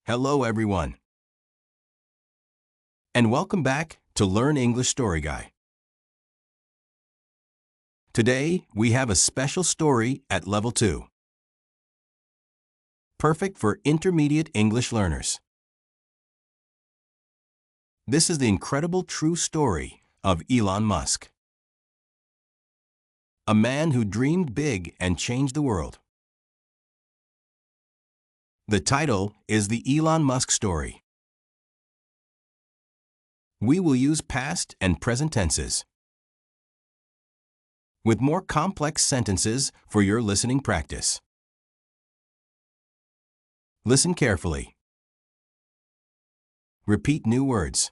Hello everyone, and welcome back to Learn English Story Guy. Today, we have a special story at Level 2. Perfect for intermediate English learners. This is the incredible true story of Elon Musk, a man who dreamed big and changed the world. The title is The Elon Musk Story. We will use past and present tenses, with more complex sentences for your listening practice. Listen carefully. Repeat new words.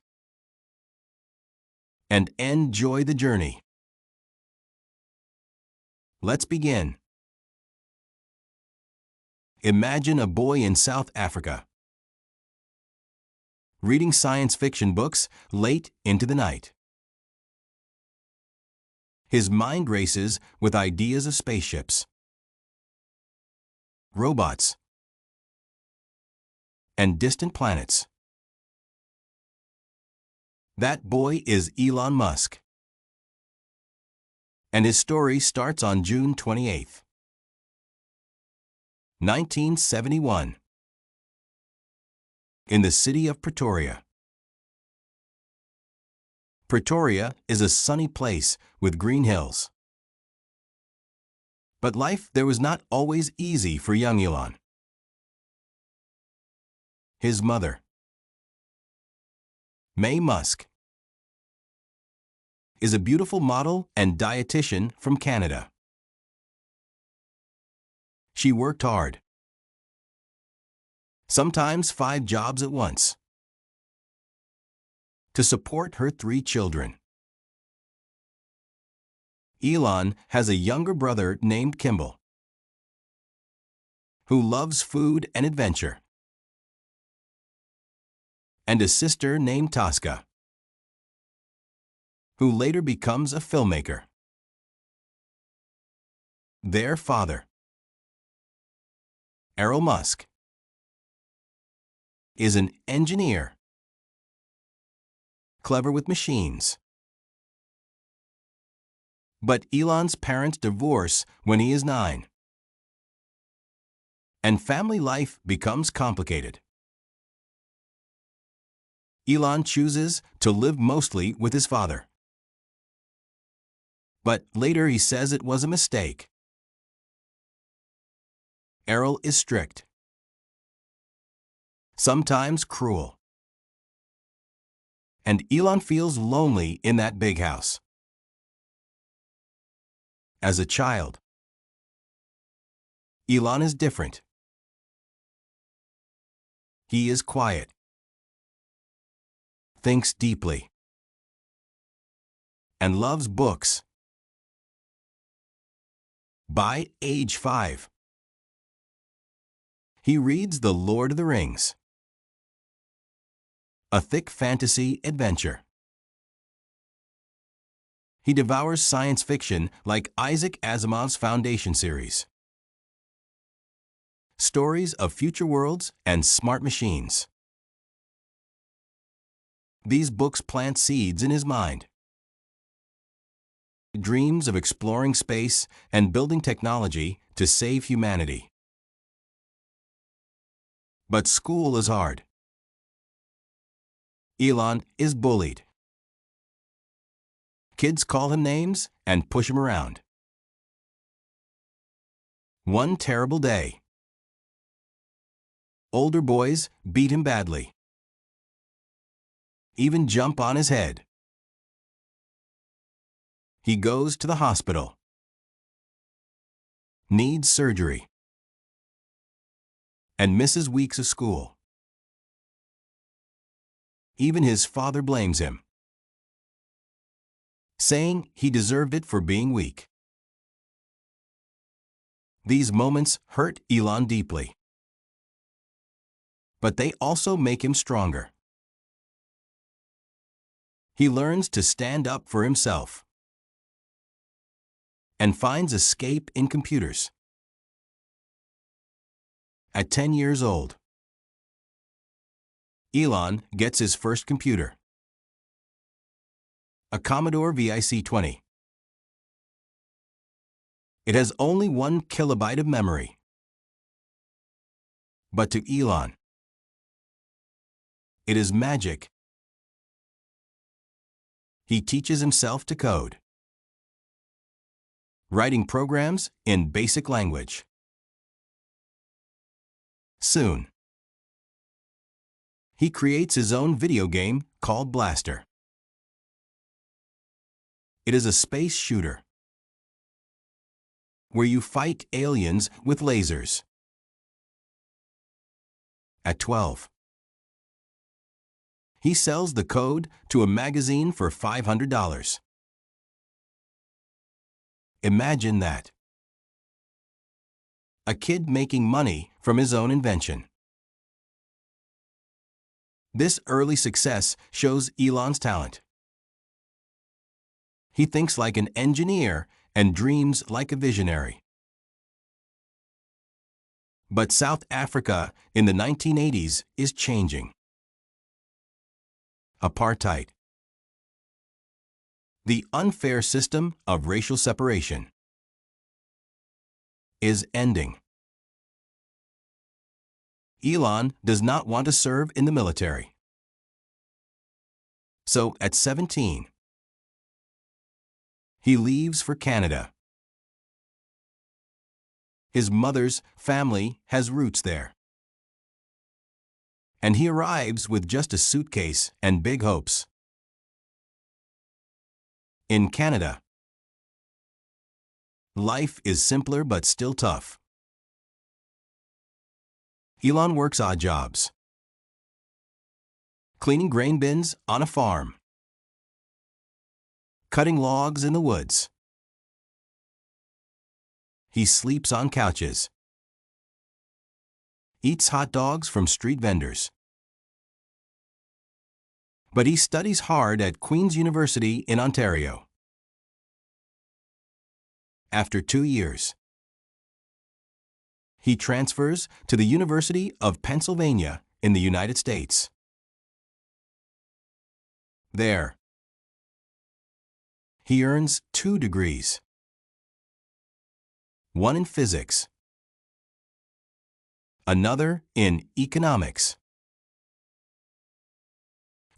And enjoy the journey. Let's begin. Imagine a boy in South Africa, reading science fiction books late into the night. His mind races with ideas of spaceships, robots, and distant planets. That boy is Elon Musk, and his story starts on June 28, 1971, in the city of Pretoria. Pretoria is a sunny place with green hills. But life there was not always easy for young Elon. His mother, May Musk, is a beautiful model and dietitian from Canada. She worked hard, sometimes 5 jobs at once, to support her 3 children. Elon has a younger brother named Kimball, who loves food and adventure, and a sister named Tosca, who later becomes a filmmaker. Their father, Elon Musk, is an engineer, clever with machines. But Elon's parents divorce when he is 9, and family life becomes complicated. Elon chooses to live mostly with his father, but later he says it was a mistake. Errol is strict, sometimes cruel, and Elon feels lonely in that big house. As a child, Elon is different. He is quiet, thinks deeply, and loves books. By age 5, he reads The Lord of the Rings, a thick fantasy adventure. He devours science fiction like Isaac Asimov's Foundation series, stories of future worlds and smart machines. These books plant seeds in his mind. He dreams of exploring space and building technology to save humanity. But school is hard. Elon is bullied. Kids call him names and push him around. One terrible day, older boys beat him badly, even jump on his head. He goes to the hospital, needs surgery, and misses weeks of school. Even his father blames him, saying he deserved it for being weak. These moments hurt Elon deeply, but they also make him stronger. He learns to stand up for himself and finds escape in computers. At 10 years old, Elon gets his first computer, a Commodore VIC-20. It has only 1 kilobyte of memory. But to Elon, it is magic. He teaches himself to code, writing programs in basic language. Soon, he creates his own video game called Blaster. It is a space shooter where you fight aliens with lasers. At 12, he sells the code to a magazine for $500. Imagine that. A kid making money from his own invention. This early success shows Elon's talent. He thinks like an engineer and dreams like a visionary. But South Africa in the 1980s is changing. Apartheid. The unfair system of racial separation is ending. Elon does not want to serve in the military. So at 17, he leaves for Canada. His mother's family has roots there. And he arrives with just a suitcase and big hopes. In Canada, life is simpler but still tough. Elon works odd jobs, cleaning grain bins on a farm, cutting logs in the woods. He sleeps on couches, eats hot dogs from street vendors. But he studies hard at Queen's University in Ontario. After 2 years, he transfers to the University of Pennsylvania in the United States. There, he earns 2 degrees. One in physics, another in economics.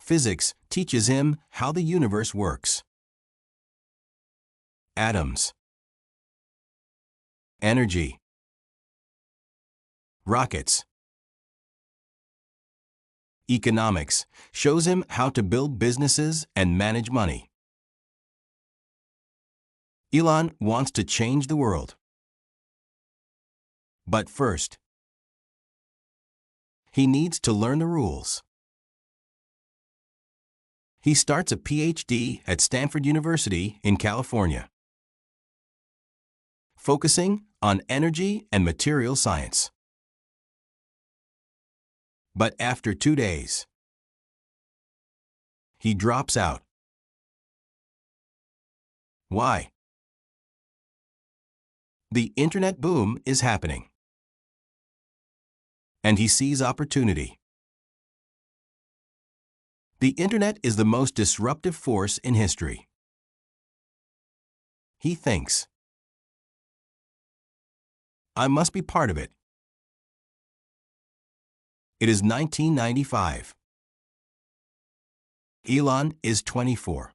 Physics teaches him how the universe works. Atoms, energy, rockets. Economics shows him how to build businesses and manage money. Elon wants to change the world. But first, he needs to learn the rules. He starts a PhD at Stanford University in California, focusing on energy and material science. But after 2 days, he drops out. Why? The internet boom is happening, and he sees opportunity. The internet is the most disruptive force in history. He thinks, I must be part of it. It is 1995. Elon is 24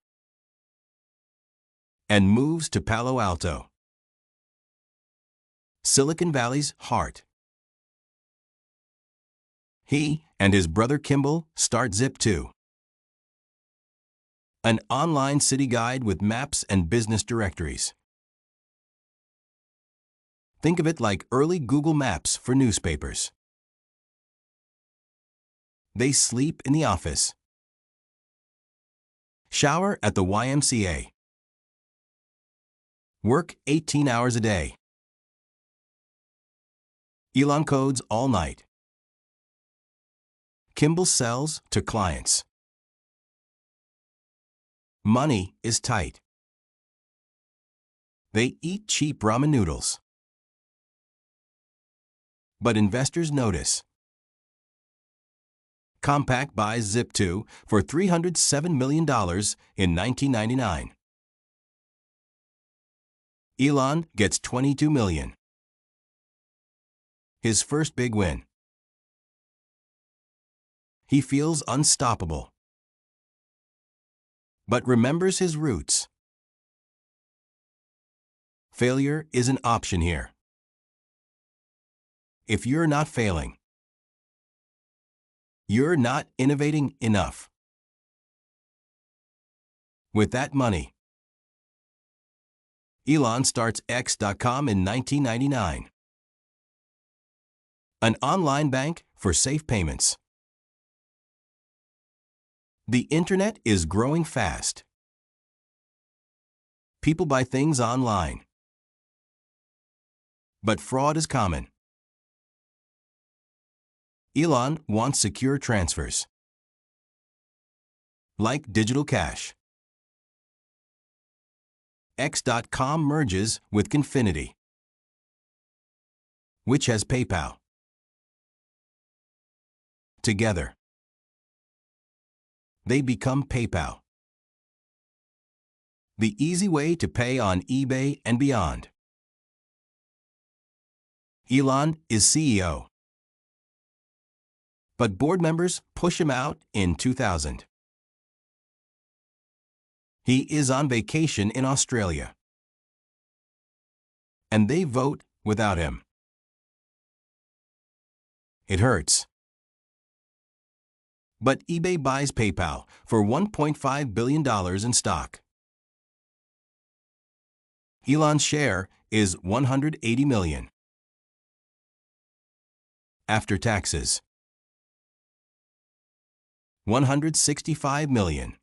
and moves to Palo Alto, Silicon Valley's heart. He and his brother Kimball start Zip2, an online city guide with maps and business directories. Think of it like early Google Maps for newspapers. They sleep in the office, shower at the YMCA, work 18 hours a day. Elon codes all night. Kimball sells to clients. Money is tight. They eat cheap ramen noodles. But investors notice. Compaq buys Zip2 for $307 million in 1999. Elon gets $22 million. His first big win. He feels unstoppable, but remembers his roots. Failure is an option here. If you're not failing, you're not innovating enough. With that money, Elon starts X.com in 1999, an online bank for safe payments. The internet is growing fast. People buy things online, but fraud is common. Elon wants secure transfers, like digital cash. X.com merges with Confinity, which has PayPal. Together, they become PayPal, the easy way to pay on eBay and beyond. Elon is CEO, but board members push him out in 2000. He is on vacation in Australia, and they vote without him. It hurts. But eBay buys PayPal for $1.5 billion in stock. Elon's share is $180 million. After taxes, $165 million.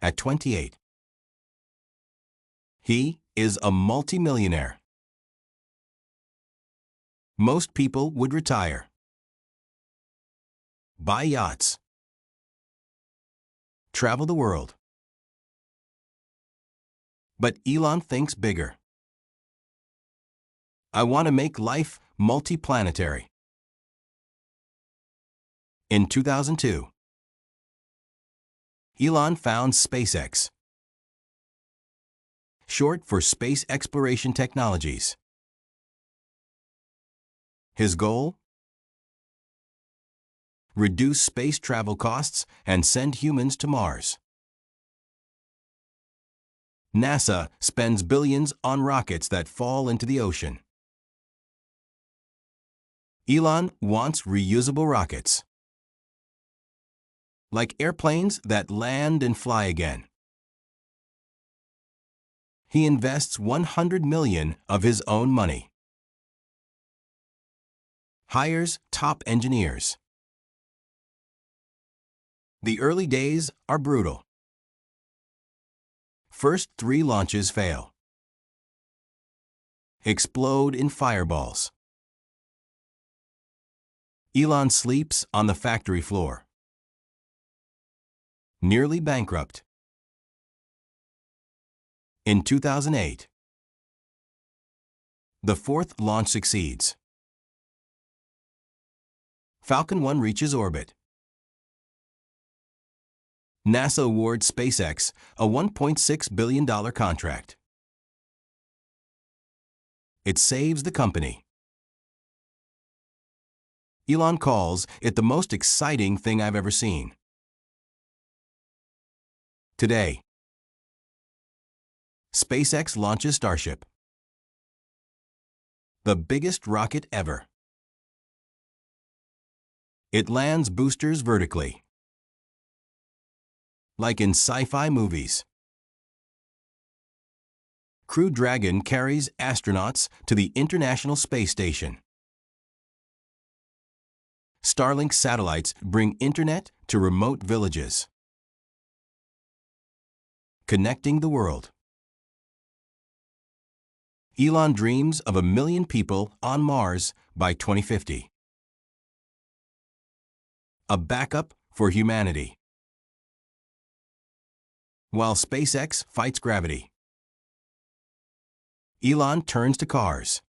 At 28, he is a multimillionaire. Most people would retire, buy yachts, travel the world. But Elon thinks bigger. I want to make life multiplanetary. In 2002, Elon founds SpaceX, short for Space Exploration Technologies. His goal? Reduce space travel costs and send humans to Mars. NASA spends billions on rockets that fall into the ocean. Elon wants reusable rockets, like airplanes that land and fly again. He invests $100 million of his own money. Hires top engineers. The early days are brutal. First 3 launches fail. Explode in fireballs. Elon sleeps on the factory floor. Nearly bankrupt. In 2008, the 4th launch succeeds. Falcon 1 reaches orbit. NASA awards SpaceX a $1.6 billion contract. It saves the company. Elon calls it the most exciting thing I've ever seen. Today, SpaceX launches Starship, the biggest rocket ever. It lands boosters vertically, like in sci-fi movies. Crew Dragon carries astronauts to the International Space Station. Starlink satellites bring internet to remote villages, connecting the world. Elon dreams of 1 million people on Mars by 2050. A backup for humanity. While SpaceX fights gravity, Elon turns to cars.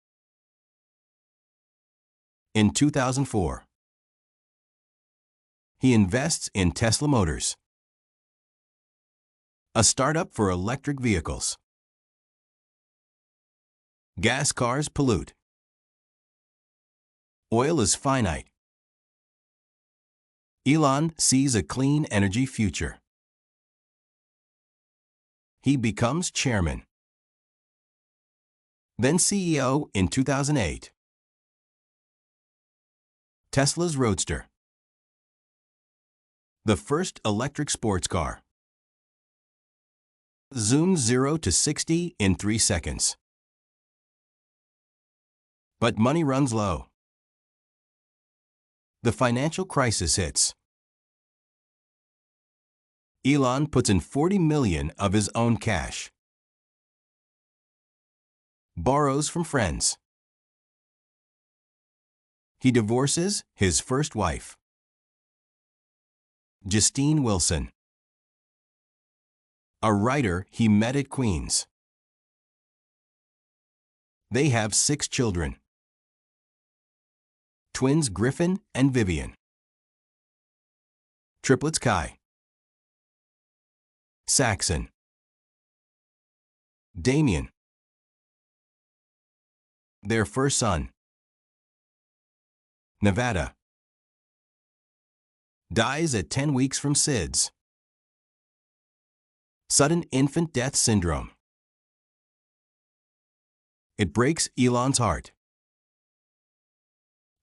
In 2004, He invests in Tesla Motors, a startup for electric vehicles. Gas cars pollute. Oil is finite. Elon sees a clean energy future. He becomes chairman, then CEO in 2008. Tesla's Roadster, the first electric sports car. Zooms 0 to 60 in 3 seconds. But money runs low. The financial crisis hits. Elon puts in $40 million of his own cash. Borrows from friends. He divorces his first wife, Justine Wilson, a writer he met at Queen's. They have 6 children. Twins Griffin and Vivian. Triplets Kai, Saxon, Damien. Their first son, Nevada, dies at 10 weeks from SIDS. Sudden infant death syndrome. It breaks Elon's heart.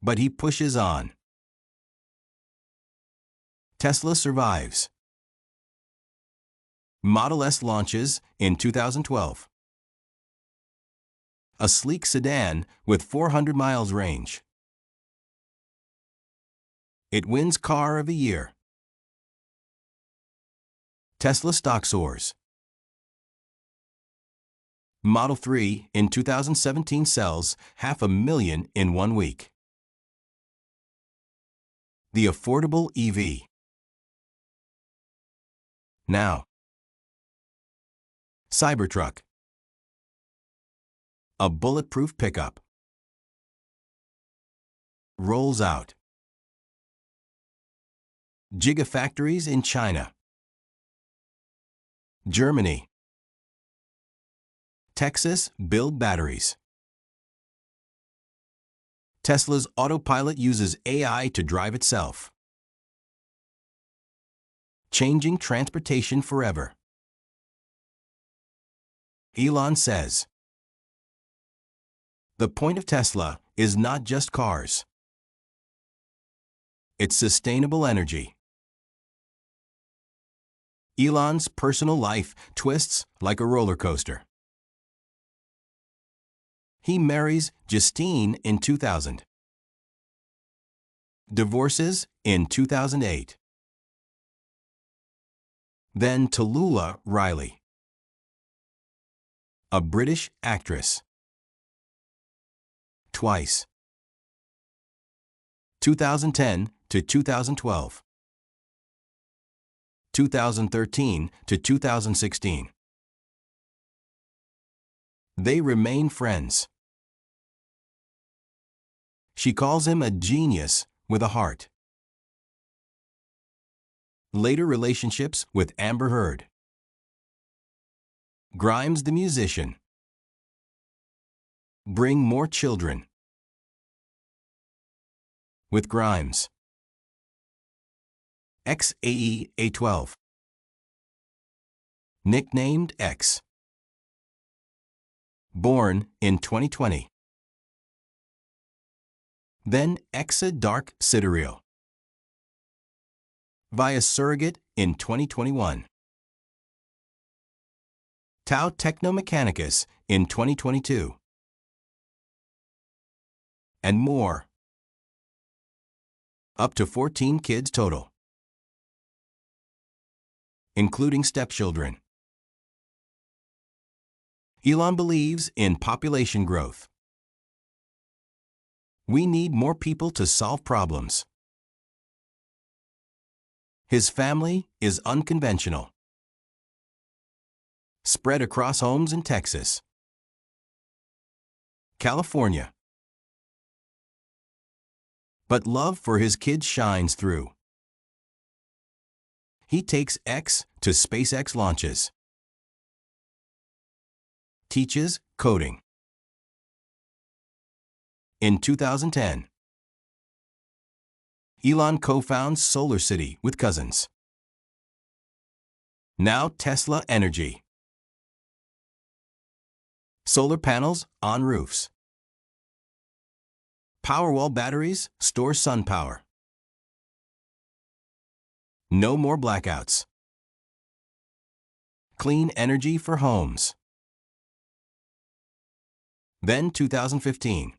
But he pushes on. Tesla survives. Model S launches in 2012. A sleek sedan with 400 miles range. It wins Car of the Year. Tesla stock soars. Model 3 in 2017 sells 500,000 in 1 week. The affordable EV. Now, Cybertruck, a bulletproof pickup, rolls out. Gigafactories in China, Germany, Texas build batteries. Tesla's autopilot uses AI to drive itself, changing transportation forever. Elon says, the point of Tesla is not just cars. It's sustainable energy. Elon's personal life twists like a roller coaster. He marries Justine in 2000. Divorces in 2008. Then Tallulah Riley, a British actress. Twice. 2010 to 2012. 2013 to 2016. They remain friends. She calls him a genius with a heart. Later relationships with Amber Heard. Grimes the musician. Bring more children. With Grimes. XAE-A12. Nicknamed X. Born in 2020. Then Exa Dark Sidereal. Via surrogate in 2021. Tau Technomechanicus in 2022. And more. Up to 14 kids total, including stepchildren. Elon believes in population growth. We need more people to solve problems. His family is unconventional. Spread across homes in Texas, California. But love for his kids shines through. He takes X to SpaceX launches. Teaches coding. In 2010, Elon co-founds Solar City with cousins. Now Tesla Energy. Solar panels on roofs. Powerwall batteries store sun power. No more blackouts. Clean energy for homes. Then 2015.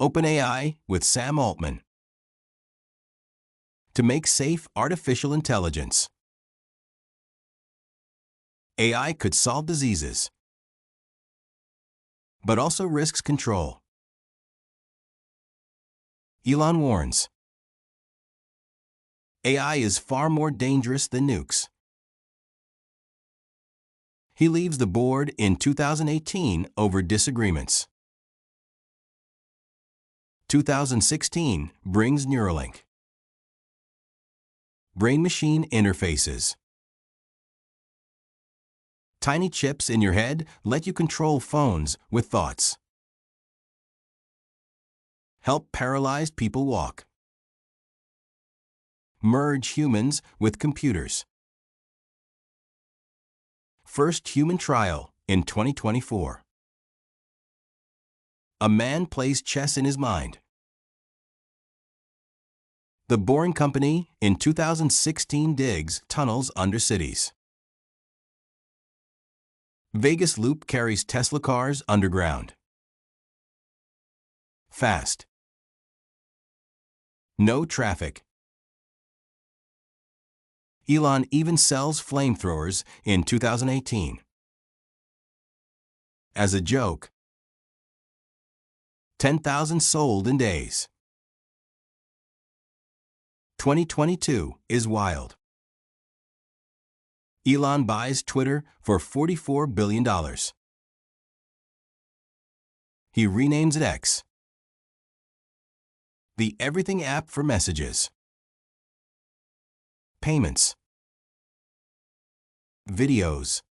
OpenAI with Sam Altman. To make safe artificial intelligence. AI could solve diseases, but also risks control. Elon warns. AI is far more dangerous than nukes. He leaves the board in 2018 over disagreements. 2016 brings Neuralink. Brain-machine interfaces. Tiny chips in your head let you control phones with thoughts. Help paralyzed people walk. Merge humans with computers. First human trial in 2024. A man plays chess in his mind. The Boring Company in 2016 digs tunnels under cities. Vegas Loop carries Tesla cars underground. Fast. No traffic. Elon even sells flamethrowers in 2018. As a joke. 10,000 sold in days. 2022 is wild. Elon buys Twitter for $44 billion. He renames it X. The everything app for messages. Payments. Videos.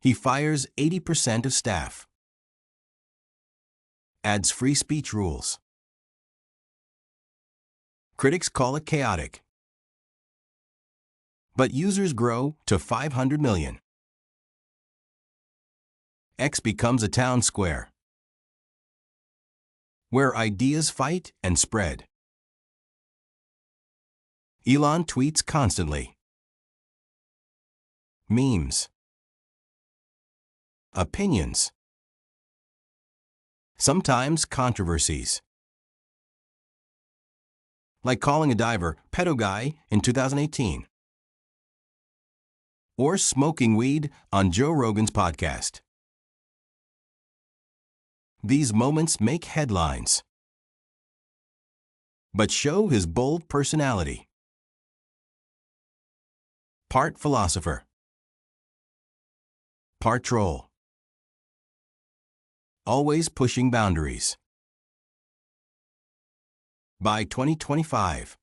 He fires 80% of staff. Adds free speech rules. Critics call it chaotic. But users grow to 500 million. X becomes a town square where ideas fight and spread. Elon tweets constantly. Memes. Opinions. Sometimes controversies. Like calling a diver pedo guy in 2018. Or smoking weed on Joe Rogan's podcast. These moments make headlines, but show his bold personality. Part philosopher. Part troll. Always pushing boundaries. By 2025,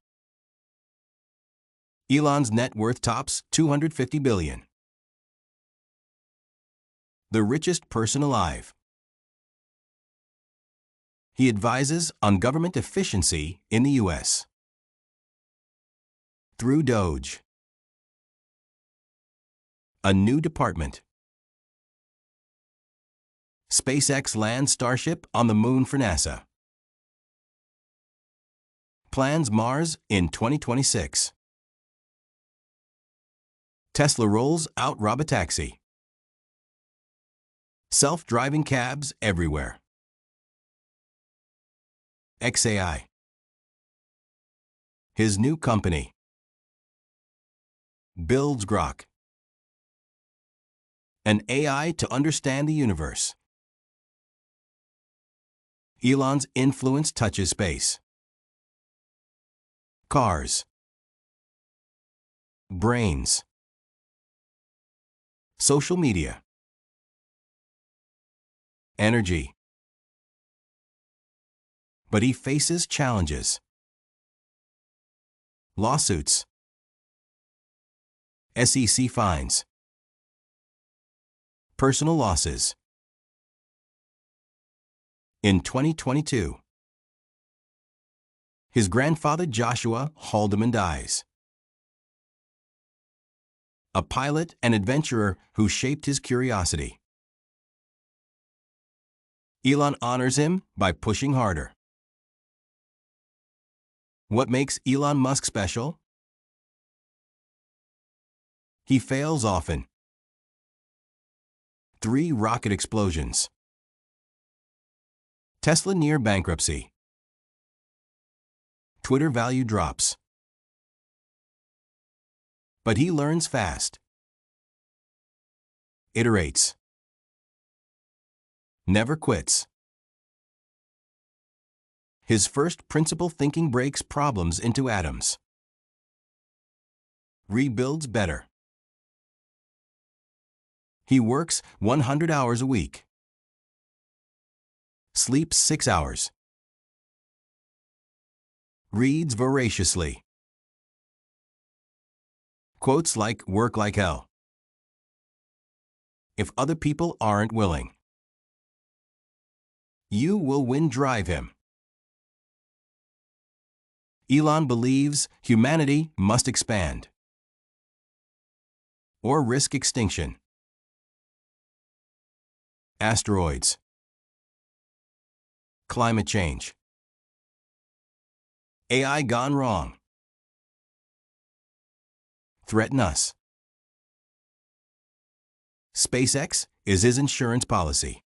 Elon's net worth tops $250 billion. The richest person alive. He advises on government efficiency in the U.S. through Doge. A new department. SpaceX lands Starship on the moon for NASA. Plans Mars in 2026. Tesla rolls out robotaxi. Self-driving cabs everywhere. XAI. His new company. Builds Grok. An AI to understand the universe. Elon's influence touches space. Cars. Brains. Social media. Energy. But he faces challenges. Lawsuits. SEC fines. Personal losses. In 2022, his grandfather Joshua Haldeman dies. A pilot and adventurer who shaped his curiosity. Elon honors him by pushing harder. What makes Elon Musk special? He fails often. 3 rocket explosions. Tesla near bankruptcy. Twitter value drops. But he learns fast. Iterates. Never quits. His first principle thinking breaks problems into atoms. Rebuilds better. He works 100 hours a week. Sleeps 6 hours. Reads voraciously. Quotes like "work like hell" if other people aren't willing. You will win drive him. Elon believes humanity must expand or risk extinction. Asteroids. Climate change. AI gone wrong. Threaten us. SpaceX is his insurance policy.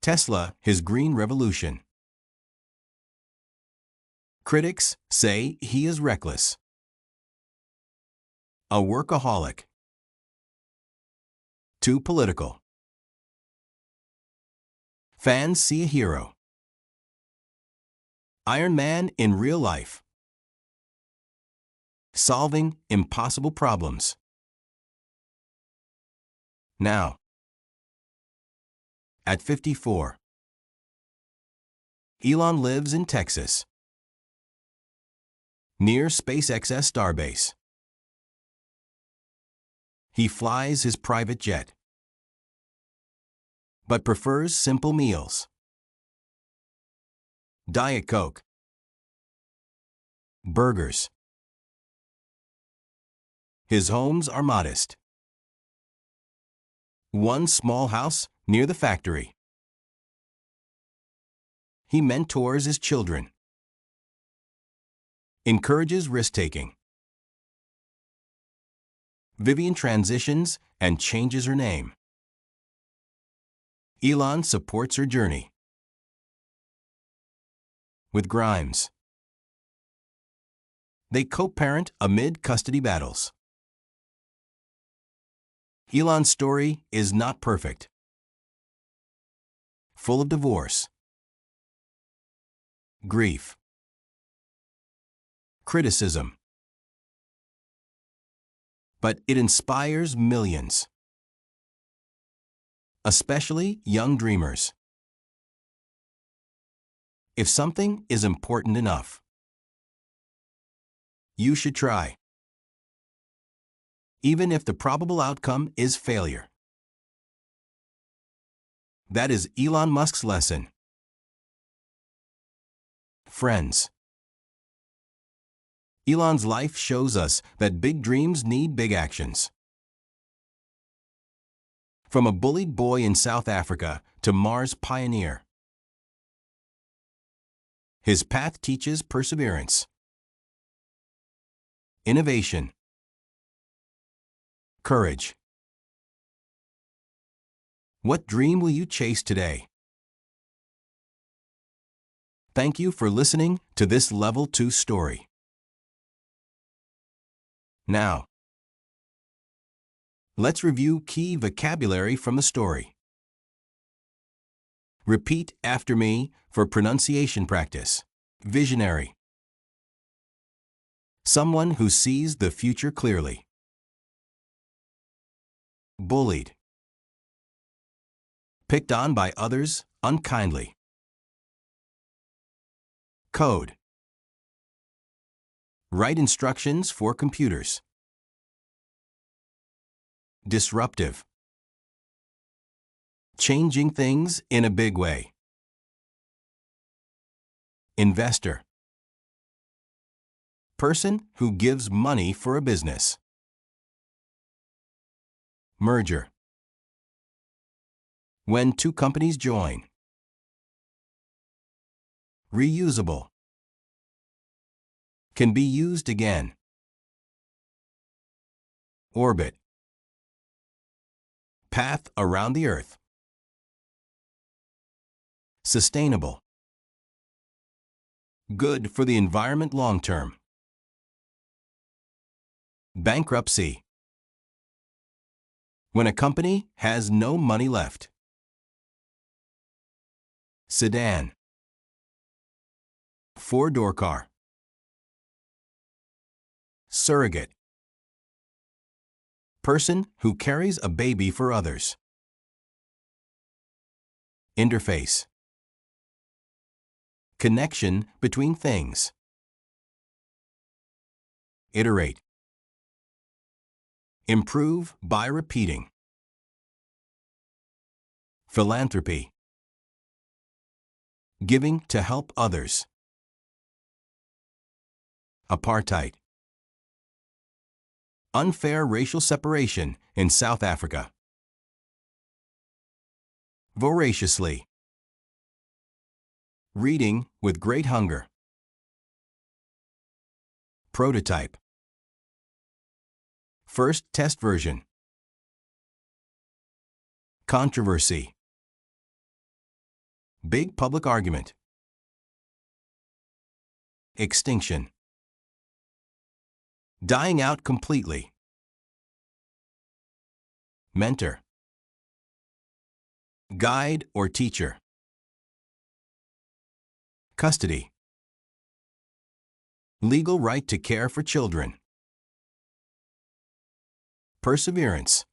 Tesla, his green revolution. Critics say he is reckless. A workaholic. Too political. Fans see a hero. Iron Man in real life. Solving impossible problems. Now, at 54, Elon lives in Texas, near SpaceX's starbase. He flies his private jet, but prefers simple meals. Diet Coke. Burgers. His homes are modest. One small house near the factory. He mentors his children. Encourages risk-taking. Vivian transitions and changes her name. Elon supports her journey. With Grimes. They co-parent amid custody battles. Elon's story is not perfect. Full of divorce, grief, criticism. But it inspires millions, especially young dreamers. If something is important enough, you should try, even if the probable outcome is failure. That is Elon Musk's lesson. Friends, Elon's life shows us that big dreams need big actions. From a bullied boy in South Africa to Mars pioneer, his path teaches perseverance, innovation, courage. What dream will you chase today? Thank you for listening to this Level 2 story. Now, let's review key vocabulary from the story. Repeat after me for pronunciation practice. Visionary. Someone who sees the future clearly. Bullied. Picked on by others unkindly. Code. Write instructions for computers. Disruptive. Changing things in a big way. Investor. Person who gives money for a business. Merger. When two companies join. Reusable. Can be used again. Orbit. Path around the Earth. Sustainable. Good for the environment long term. Bankruptcy. When a company has no money left. Sedan. Four-door car. Surrogate. Person who carries a baby for others. Interface. Connection between things. Iterate. Improve by repeating. Philanthropy. Giving to help others. Apartheid. Unfair racial separation in South Africa. Voraciously. Reading with great hunger. Prototype. First test version. Controversy. Big public argument. Extinction. Dying out completely. Mentor. Guide or teacher. Custody. Legal right to care for children. Perseverance.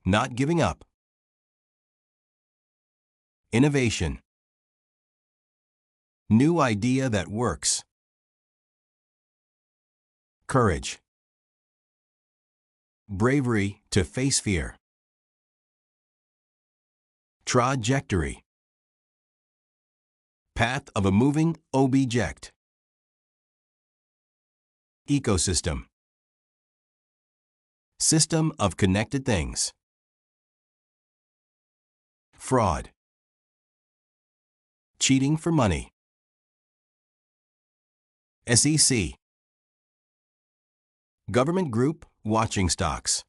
Not giving up. Innovation. New idea that works. Courage. Bravery to face fear. Trajectory. Path of a moving object. Ecosystem. System of connected things. Fraud. Cheating for money. SEC. Government group watching stocks.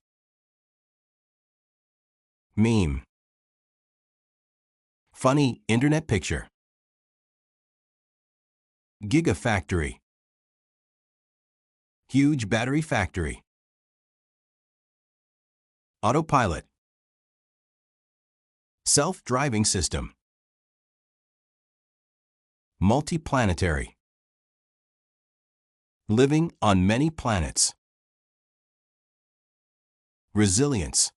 Meme. Funny internet picture. Gigafactory. Huge battery factory. Autopilot. Self-driving system. Multiplanetary. Living on many planets. Resilience.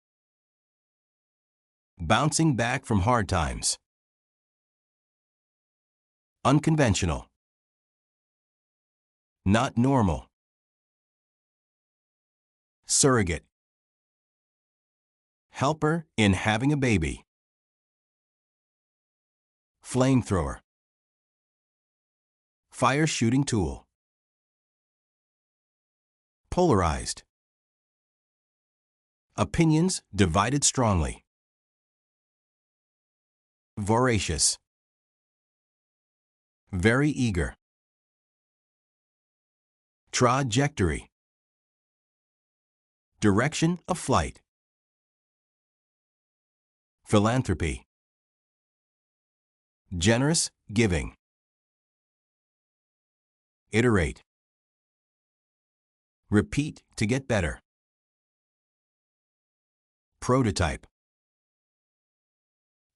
Bouncing back from hard times. Unconventional. Not normal. Surrogate. Helper in having a baby. Flamethrower. Fire shooting tool. Polarized. Opinions divided strongly. Voracious. Very eager. Trajectory. Direction of flight. Philanthropy. Generous giving. Iterate. Repeat to get better. Prototype.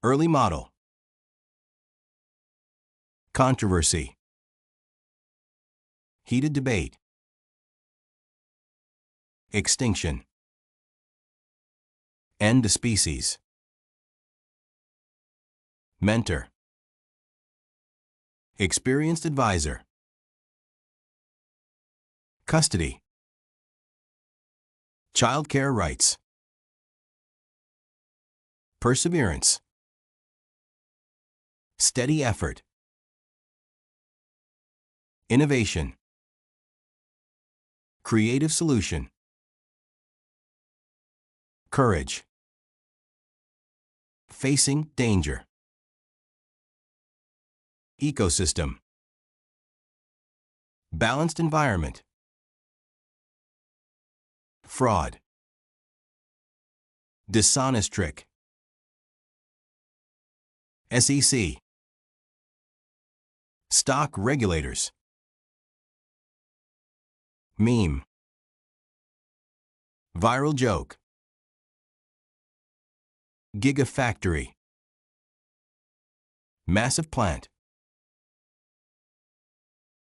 Early model. Controversy. Heated debate. Extinction. End a species. Mentor. Experienced advisor. custody, childcare rights, perseverance, steady effort, innovation, creative solution, courage, facing danger, ecosystem, balanced environment, fraud, dishonest trick, SEC, stock regulators, meme, viral joke, gigafactory, massive plant,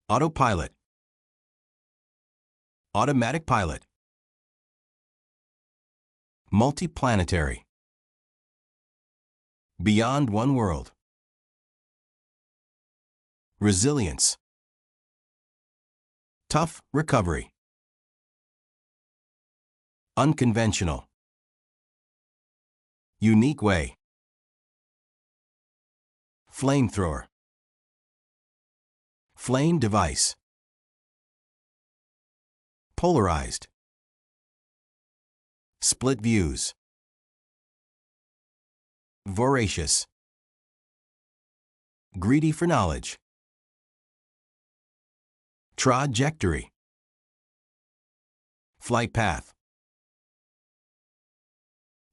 autopilot, automatic pilot, multiplanetary, beyond one world, resilience, tough recovery, unconventional, unique way, flamethrower, flame device, polarized, split views, voracious, greedy for knowledge, trajectory, flight path,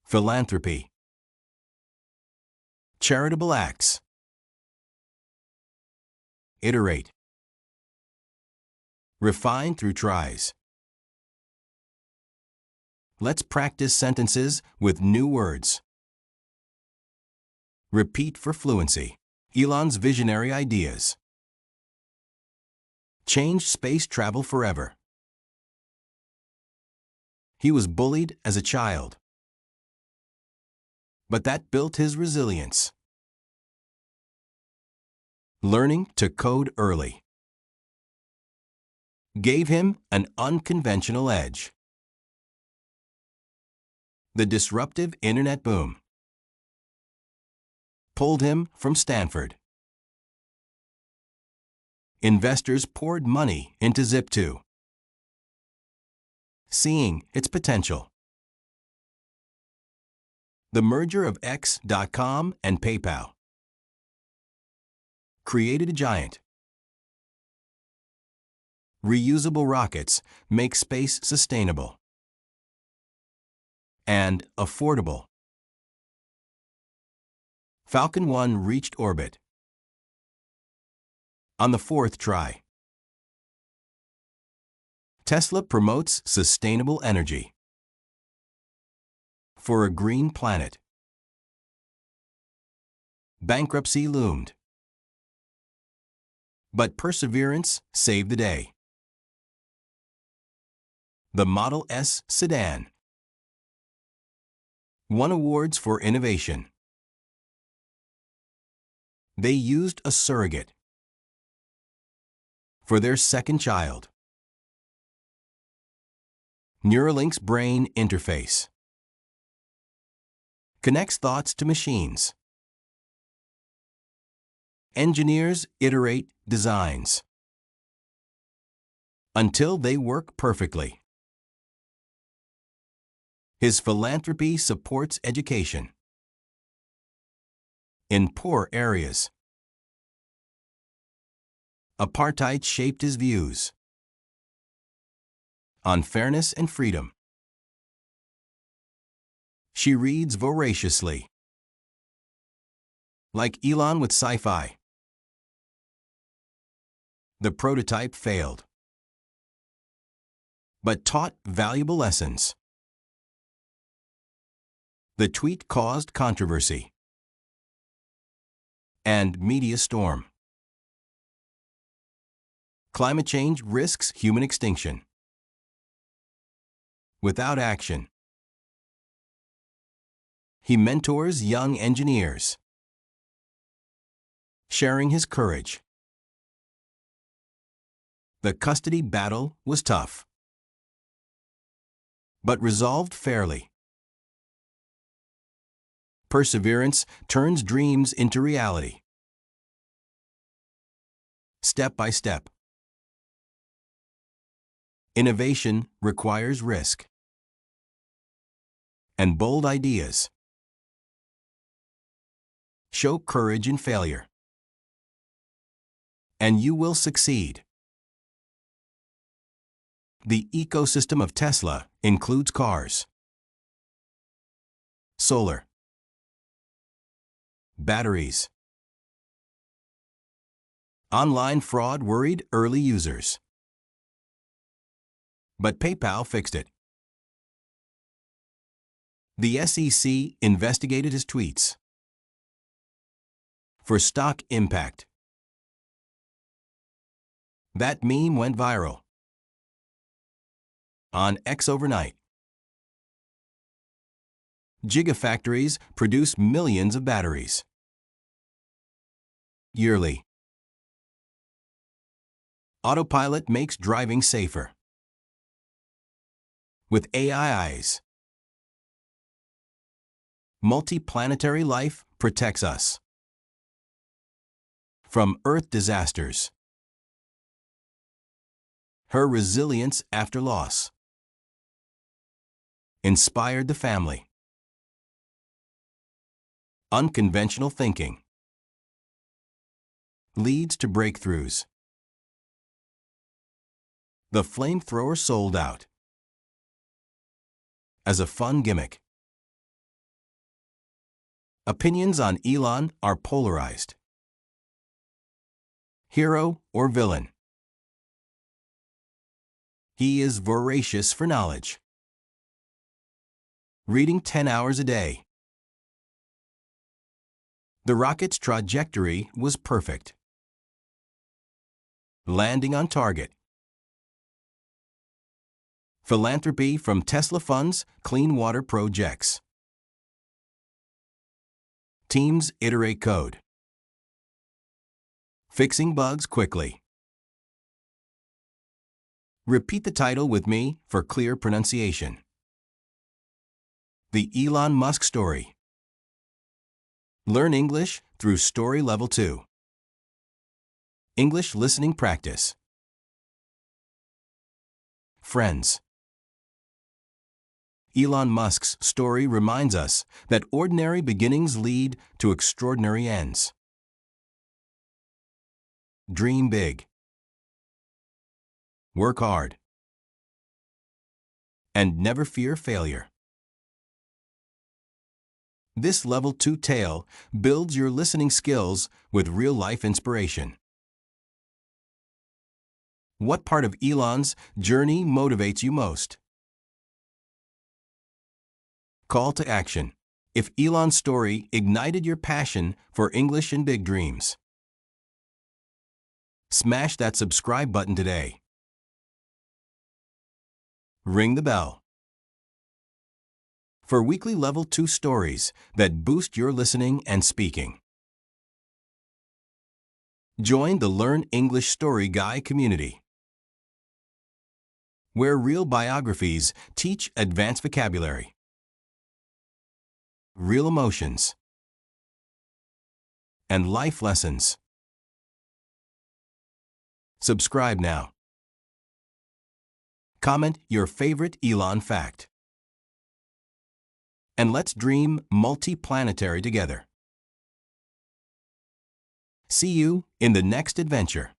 philanthropy, charitable acts, iterate, refine through tries. Let's practice sentences with new words. Repeat for fluency. Elon's visionary ideas. Changed space travel forever. He was bullied as a child, but that built his resilience. Learning to code early gave him an unconventional edge. The disruptive internet boom pulled him from Stanford. Investors poured money into Zip2, seeing its potential. The merger of X.com and PayPal created a giant. Reusable rockets make space sustainable and affordable. Falcon 1 reached orbit on the 4th try. Tesla promotes sustainable energy for a green planet. Bankruptcy loomed, but perseverance saved the day. The Model S sedan won awards for innovation. They used a surrogate for their second child. Neuralink's brain interface connects thoughts to machines. Engineers iterate designs until they work perfectly. His philanthropy supports education in poor areas. Apartheid shaped his views on fairness and freedom. She reads voraciously, like Elon with sci-fi. The prototype failed, but taught valuable lessons. The tweet caused controversy and media storm. Climate change risks human extinction without action. He mentors young engineers, sharing his courage. The custody battle was tough, but resolved fairly. Perseverance turns dreams into reality. Step by step. Innovation requires risk and bold ideas. Show courage in failure, and you will succeed. The ecosystem of Tesla includes cars, solar, batteries. Online fraud worried early users, but PayPal fixed it. The SEC investigated his tweets for stock impact. That meme went viral on X overnight. Gigafactories produce millions of batteries yearly. Autopilot makes driving safer with AI eyes. Multiplanetary life protects us from Earth disasters. Her resilience after loss inspired the family. Unconventional thinking leads to breakthroughs. The flamethrower sold out as a fun gimmick. Opinions on Elon are polarized. Hero or villain? He is voracious for knowledge, reading 10 hours a day. The rocket's trajectory was perfect, landing on target. Philanthropy from Tesla funds clean water projects. Teams iterate code, fixing bugs quickly. Repeat the title with me for clear pronunciation. The Elon Musk Story. Learn English through Story Level 2. English Listening Practice. Friends. Elon Musk's story reminds us that ordinary beginnings lead to extraordinary ends. Dream big. Work hard. And never fear failure. This Level 2 tale builds your listening skills with real-life inspiration. What part of Elon's journey motivates you most? Call to action. If Elon's story ignited your passion for English and big dreams, smash that subscribe button today. Ring the bell for weekly Level 2 stories that boost your listening and speaking. Join the Learn English Story Guy community, where real biographies teach advanced vocabulary, real emotions, and life lessons. Subscribe now. Comment your favorite Elon fact. And let's dream multiplanetary together. See you in the next adventure.